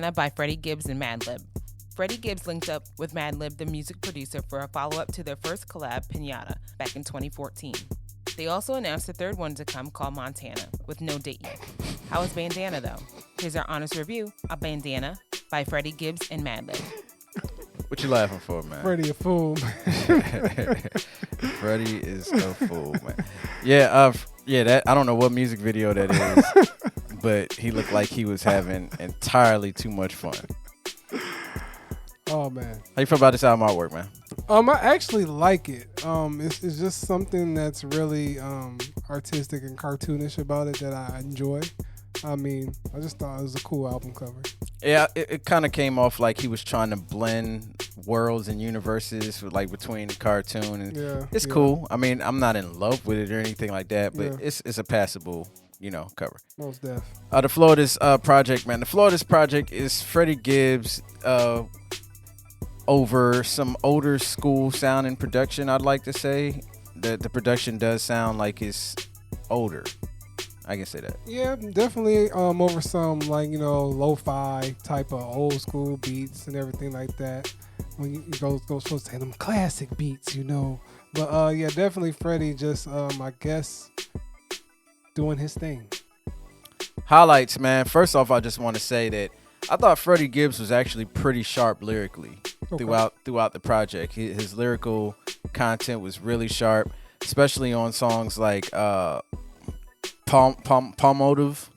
Bandana by Freddie Gibbs and Madlib. Freddie Gibbs linked up with Madlib, the music producer, for a follow-up to their first collab, Pinata, back in 2014. They also announced a third one to come called Montana, with no date yet. How is Bandana, though? Here's our honest review of Bandana by Freddie Gibbs and Madlib. What you laughing for, man? Freddie a fool. Freddie is a fool, man. Yeah, that I don't know what music video that is, but he looked like he was having entirely too much fun. Oh man, How you feel about this album artwork, man? I actually like it. It's just something that's really artistic and cartoonish about it that I enjoy. I mean, I just thought it was a cool album cover. Yeah, it kind of came off like he was trying to blend worlds and universes, like between the cartoon and it's cool. I mean, I'm not in love with it or anything like that, but it's a passable, cover. Most def. The flow of this project, man. The flow of this project is Freddie Gibbs over some older school sound and production. I'd like to say that the production does sound like it's older. I can say that. Yeah, definitely over some lo-fi type of old school beats and everything like that. When you go supposed to say them classic beats, But yeah, definitely Freddie just I guess doing his thing. Highlights, man. First off, I just want to say that I thought Freddie Gibbs was actually pretty sharp lyrically throughout the project. His lyrical content was really sharp, especially on songs like Palmolive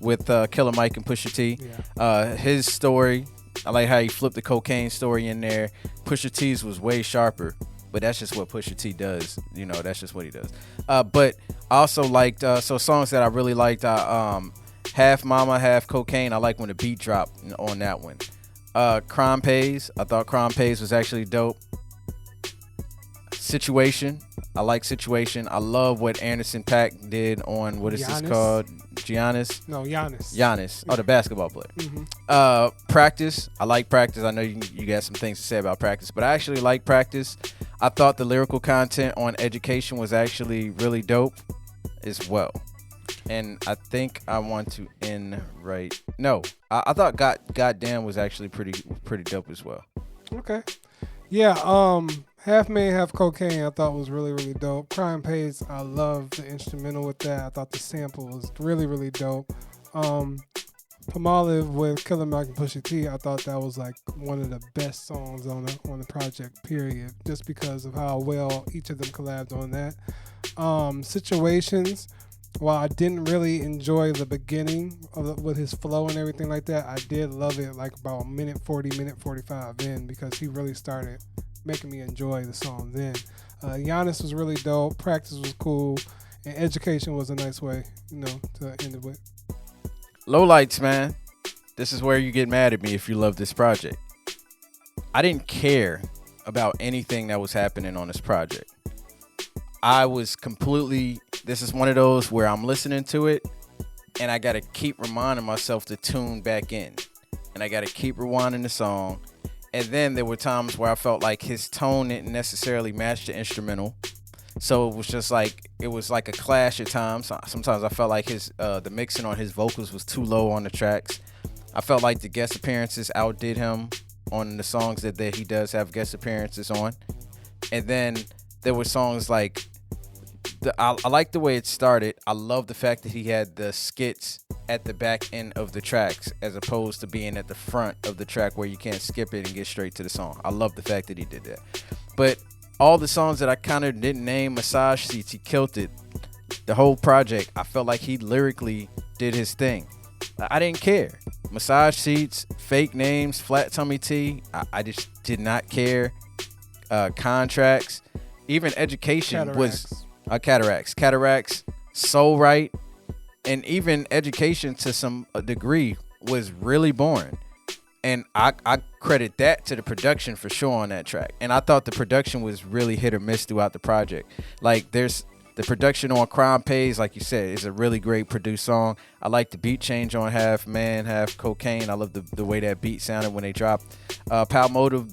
with Killer Mike and Pusha T. Yeah. His story, I like how he flipped the cocaine story in there. Pusha T's was way sharper, but that's just what Pusha T does. That's just what he does. But I also liked so songs that I really liked. Half Mama, Half Cocaine. I like when the beat dropped on that one. Crime Pays. I thought Crime Pays was actually dope. Situation. I like Situation. I love what Anderson .Paak did on, what is this called? Giannis? No, Giannis. Giannis. Oh, the basketball player. Mm-hmm. Practice. I like Practice. I know you got some things to say about Practice, but I actually like Practice. I thought the lyrical content on Education was actually really dope as well. And I think I want to end right. No, I thought Goddamn was actually pretty dope as well. Okay. Yeah, Half Man, Half Cocaine I thought was really, really dope. Crime Pays, I love the instrumental with that. I thought the sample was really, really dope. Palmolive with Killer Mike and Pusha T, I thought that was like one of the best songs on the project, period. Just because of how well each of them collabed on that. Situations, while I didn't really enjoy the beginning with his flow and everything like that, I did love it like about minute 45 in, because he really started making me enjoy the song then. Giannis was really dope. Practice was cool. And Education was a nice way, to end it with. Lowlights, man. This is where you get mad at me if you love this project. I didn't care about anything that was happening on this project. I was this is one of those where I'm listening to it and I got to keep reminding myself to tune back in. And I got to keep rewinding the song. And then there were times where I felt like his tone didn't necessarily match the instrumental. So it was just like, a clash at times. Sometimes I felt like the mixing on his vocals was too low on the tracks. I felt like the guest appearances outdid him on the songs that he does have guest appearances on. And then there were songs like, I like the way it started. I love the fact that he had the skits at the back end of the tracks as opposed to being at the front of the track where you can't skip it and get straight to the song. I love the fact that he did that. But all the songs that I kind of didn't name, Massage Seats, he killed it. The whole project, I felt like he lyrically did his thing. I didn't care. Massage Seats, Fake Names, Flat Tummy Tea, I just did not care. Contracts, even Education was... Cataracts, So Right, and even Education to some degree was really boring. And I credit that to the production for sure on that track. And I thought the production was really hit or miss throughout the project. Like there's the production on Crime Pays, like you said, is a really great produced song. I like the beat change on Half Man, Half Cocaine. I love the way that beat sounded when they dropped. Palmolive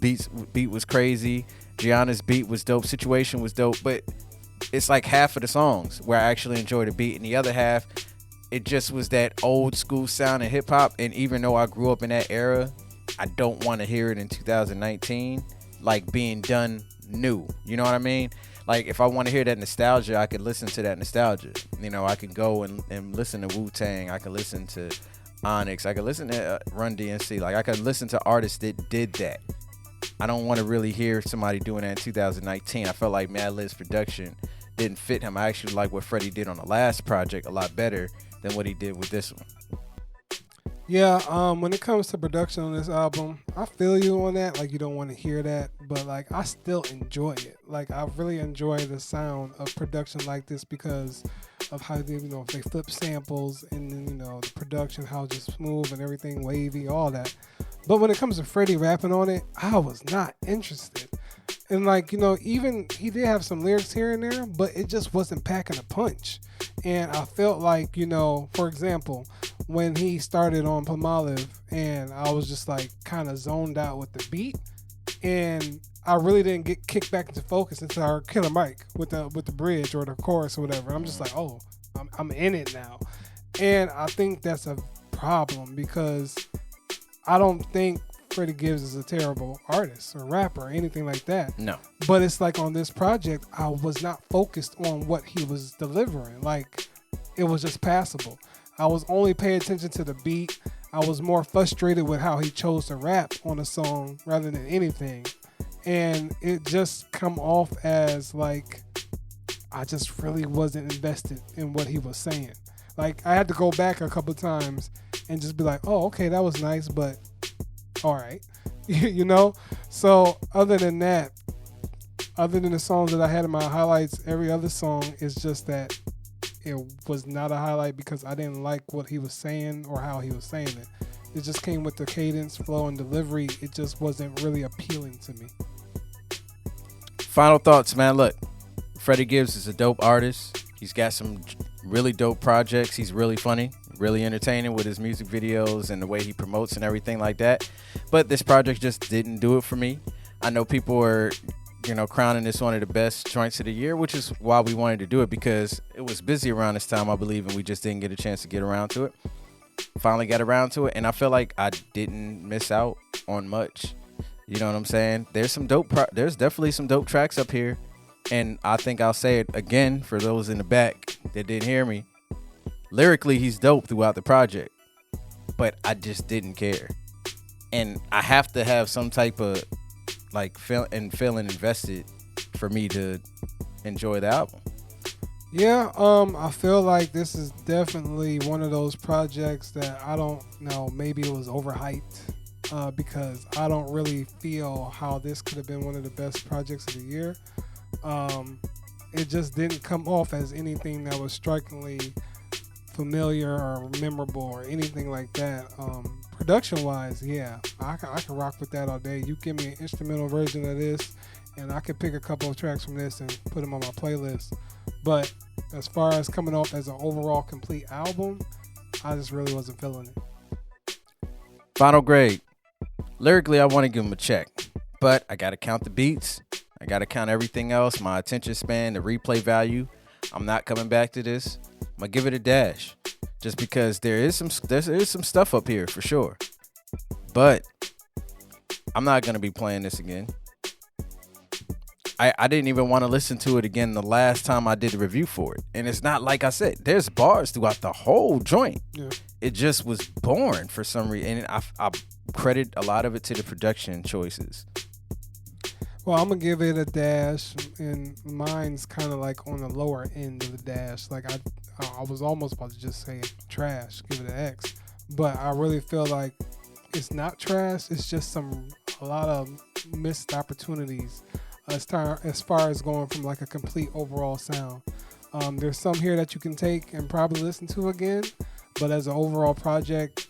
beat was crazy. Gianna's beat was dope. Situation was dope, but it's like half of the songs where I actually enjoy the beat, and the other half, it just was that old school sound of hip hop. And even though I grew up in that era, I don't want to hear it in 2019, like being done new. You know what I mean? Like if I want to hear that nostalgia, I could listen to that nostalgia. You know, I could go and listen to Wu-Tang. I could listen to Onyx. I could listen to Run DMC. Like I could listen to artists that did that. I don't want to really hear somebody doing that in 2019. I felt like Madlib's production didn't fit him. I actually like what Freddie did on the last project a lot better than what he did with this one. Yeah, when it comes to production on this album, I feel you on that. Like, you don't want to hear that, but like, I still enjoy it. Like, I really enjoy the sound of production like this because of how they, they flip samples and then, the production, how it's just smooth and everything wavy, all that. But when it comes to Freddie rapping on it, I was not interested. And like, even he did have some lyrics here and there, but it just wasn't packing a punch. And I felt like, for example, when he started on Palmolive and I was just like kind of zoned out with the beat, and I really didn't get kicked back into focus into our Killer Mike with the bridge or the chorus or whatever. I'm just like, oh, I'm in it now. And I think that's a problem because I don't think Freddie Gibbs is a terrible artist or rapper or anything like that. No. But it's like on this project, I was not focused on what he was delivering. Like, it was just passable. I was only paying attention to the beat. I was more frustrated with how he chose to rap on a song rather than anything. And it just come off as like, I just really wasn't invested in what he was saying. Like, I had to go back a couple times and just be like, oh, okay, that was nice, but all right. So other than that, other than the songs that I had in my highlights, every other song is just that it was not a highlight because I didn't like what he was saying or how he was saying it. It just came with the cadence, flow, and delivery. It just wasn't really appealing to me. Final thoughts, man. Look, Freddie Gibbs is a dope artist. He's got some really dope projects. He's really funny, really entertaining with his music videos and the way he promotes and everything like that. But this project just didn't do it for me. I know people are, crowning this one of the best joints of the year, which is why we wanted to do it, because it was busy around this time, I believe, and we just didn't get a chance to get around to it. Finally got around to it, and I feel like I didn't miss out on much. You know what I'm saying? There's definitely some dope tracks up here. And I think I'll say it again for those in the back that didn't hear me. Lyrically, he's dope throughout the project, but I just didn't care. And I have to have some type of feeling invested for me to enjoy the album. Yeah, I feel like this is definitely one of those projects that I don't know, maybe it was overhyped because I don't really feel how this could have been one of the best projects of the year. It just didn't come off as anything that was strikingly familiar or memorable or anything like that. Production wise, yeah, I can rock with that all day. You give me an instrumental version of this and I could pick a couple of tracks from this and put them on my playlist. But as far as coming off as an overall complete album, I just really wasn't feeling it. Final grade. Lyrically, I want to give him a check, but I got to count the beats. I got to count everything else, my attention span, the replay value. I'm not coming back to this. I'm going to give it a dash just because there is some stuff up here for sure. But I'm not going to be playing this again. I didn't even want to listen to it again the last time I did a review for it. And it's not like I said, there's bars throughout the whole joint. Yeah. It just was boring for some reason. And I credit a lot of it to the production choices. Well, I'm going to give it a dash, and mine's kind of like on the lower end of the dash. Like I was almost about to just say trash, give it an X. But I really feel like it's not trash. It's just a lot of missed opportunities as far as going from like a complete overall sound. There's some here that you can take and probably listen to again, but as an overall project,